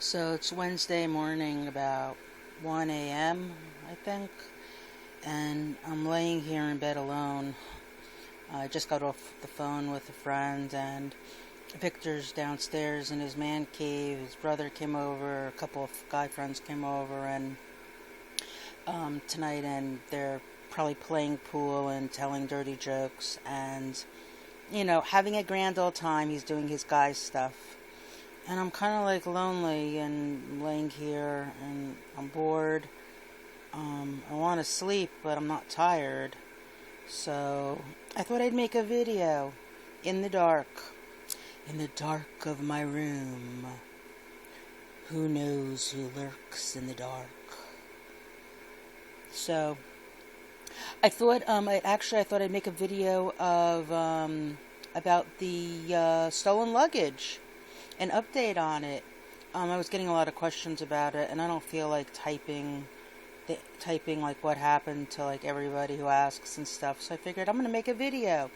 So it's Wednesday morning, about 1 a.m., I think, and I'm laying here in bed alone. I just got off the phone with a friend, and Victor's downstairs in his man cave. His brother came over, a couple of guy friends came over, and tonight, and they're probably playing pool and telling dirty jokes, and having a grand old time. He's doing his guy stuff. And I'm kind of like lonely and laying here and I'm bored. I want to sleep, but I'm not tired. So I thought I'd make a video in the dark. In the dark of my room. Who knows who lurks in the dark? So I thought I'd make a video of about the stolen luggage. An update on it. I was getting a lot of questions about it, and I don't feel like typing like what happened to like everybody who asks and stuff. So I figured I'm gonna make a video.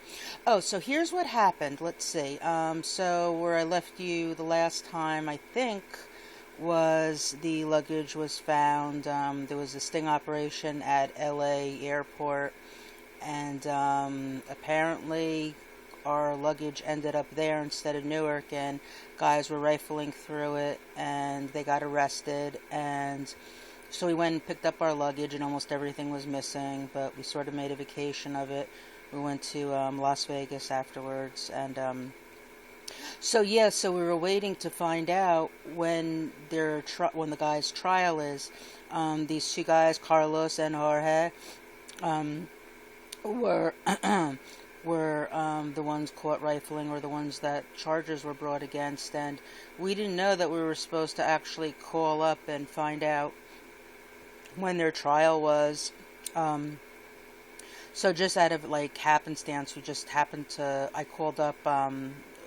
Oh, so here's what happened. Let's see. So where I left you the last time, I think, was the luggage was found. There was a sting operation at LA airport, and apparently our luggage ended up there instead of Newark, and guys were rifling through it, and they got arrested, and so we went and picked up our luggage, and almost everything was missing, but we sort of made a vacation of it. We went to Las Vegas afterwards, and so we were waiting to find out when when the guy's trial is. These two guys, Carlos and Jorge, were were the ones caught rifling, or the ones that charges were brought against, and we didn't know that we were supposed to actually call up and find out when their trial was. So just out of like happenstance, I called up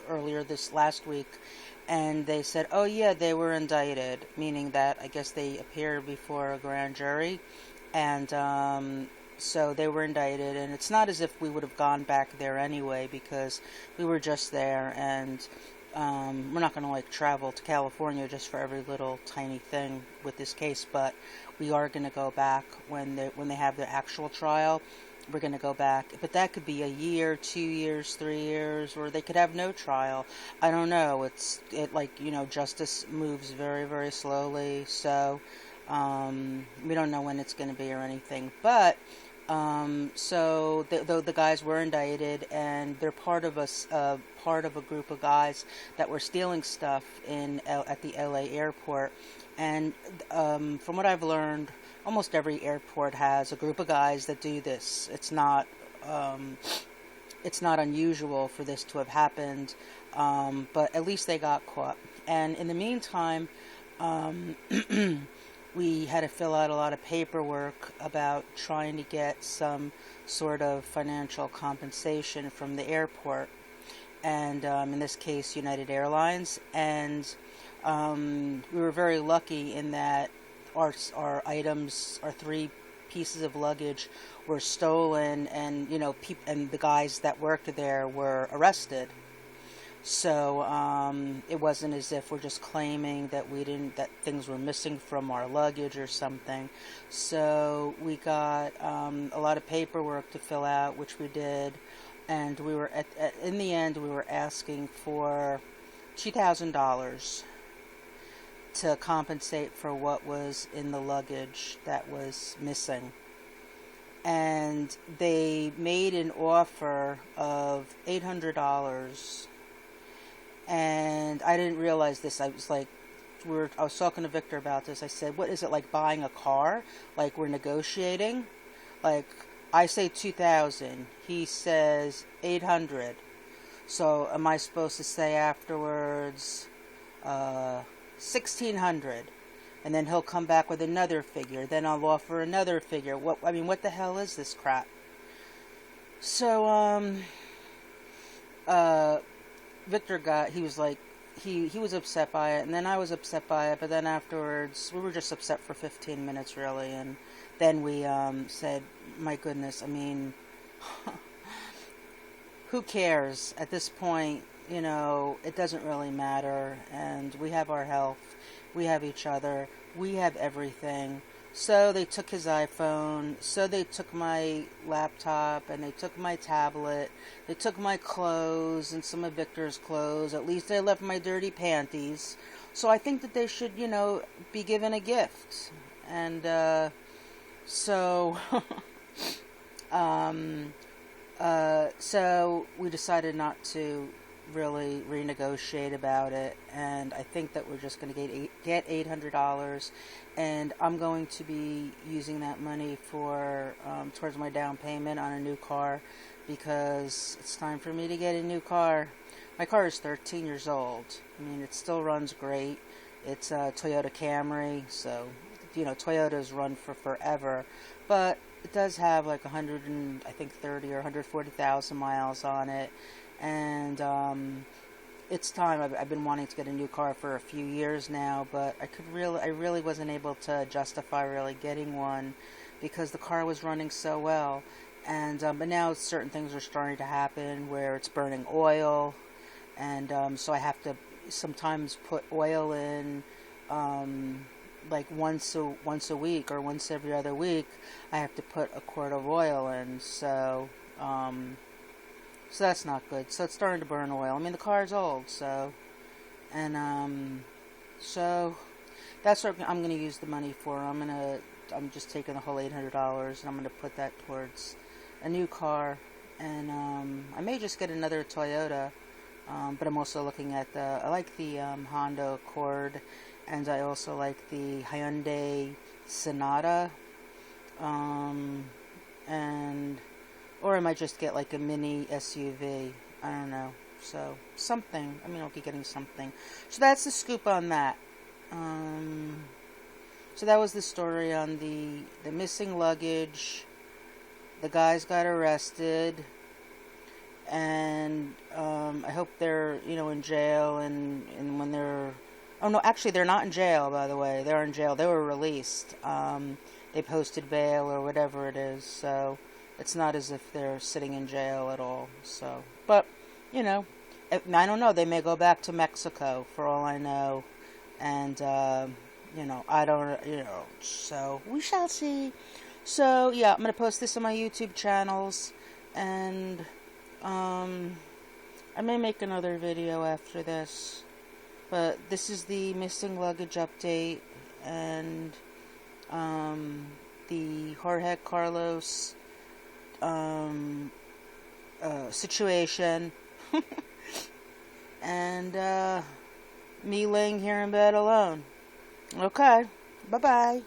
earlier this last week, and they said, oh yeah, they were indicted, meaning that I guess they appeared before a grand jury, and so they were indicted, and it's not as if we would have gone back there anyway, because we were just there, and we're not going to like travel to California just for every little tiny thing with this case, but we are going to go back when they have their actual trial. We're going to go back, but that could be a year, 2 years, 3 years, or they could have no trial. I don't know. Justice moves very, very slowly, so we don't know when it's going to be or anything, but so the guys were indicted, and they're part of a group of guys that were stealing stuff at the LA airport. And from what I've learned, almost every airport has a group of guys that do this. It's not unusual for this to have happened, but at least they got caught. And in the meantime, we had to fill out a lot of paperwork about trying to get some sort of financial compensation from the airport, and in this case, United Airlines. And we were very lucky in that our items, our 3 pieces of luggage, were stolen, and and the guys that worked there were arrested. So it wasn't as if we're just claiming that that things were missing from our luggage or something. So we got a lot of paperwork to fill out, which we did, and we were in the end we were asking for $2,000 to compensate for what was in the luggage that was missing. And they made an offer of $800. And I didn't realize this. I was talking to Victor about this. I said, what is it, like buying a car? Like we're negotiating? Like I say 2,000. He says 800. So am I supposed to say afterwards 1,600? And then he'll come back with another figure. Then I'll offer another figure. What the hell is this crap? So Victor he was upset by it, and then I was upset by it, but then afterwards, we were just upset for 15 minutes, really, and then we said, my goodness, I mean, who cares at this point? it doesn't really matter, and we have our health, we have each other, we have everything. So they took his iPhone, so they took my laptop, and they took my tablet, they took my clothes, and some of Victor's clothes, at least they left my dirty panties. So I think that they should, be given a gift. And, so, so we decided not to really renegotiate about it, and I think that we're just going to get $800, and I'm going to be using that money for towards my down payment on a new car, because it's time for me to get a new car. My car is 13 years old. I mean, it still runs great. It's a Toyota Camry, so Toyotas run for forever, but it does have like 130 or 140,000 miles on it. And it's time. I've been wanting to get a new car for a few years now, but I really wasn't able to justify really getting one because the car was running so well. And but now certain things are starting to happen where it's burning oil, and so I have to sometimes put oil in like once a week or once every other week. I have to put a quart of oil in, so that's not good. So it's starting to burn oil. I mean, the car's old, so that's what I'm going to use the money for. I'm just taking the whole $800 and I'm going to put that towards a new car, and I may just get another Toyota. But I'm also looking at I like the Honda Accord, and I also like the Hyundai Sonata, or I might just get like a mini SUV. I don't know. So something. I mean, I'll be getting something. So that's the scoop on that. So that was the story on the missing luggage. The guys got arrested, and I hope they're in jail, and when they're actually they're not in jail, by the way. They're in jail. They were released. They posted bail or whatever it is, so it's not as if they're sitting in jail at all. So, but I don't know. They may go back to Mexico for all I know, and I don't. So we shall see. So yeah, I'm gonna post this on my YouTube channels, and I may make another video after this. But this is the missing luggage update, and the Jorge Carlos situation, and me laying here in bed alone. Okay, bye-bye.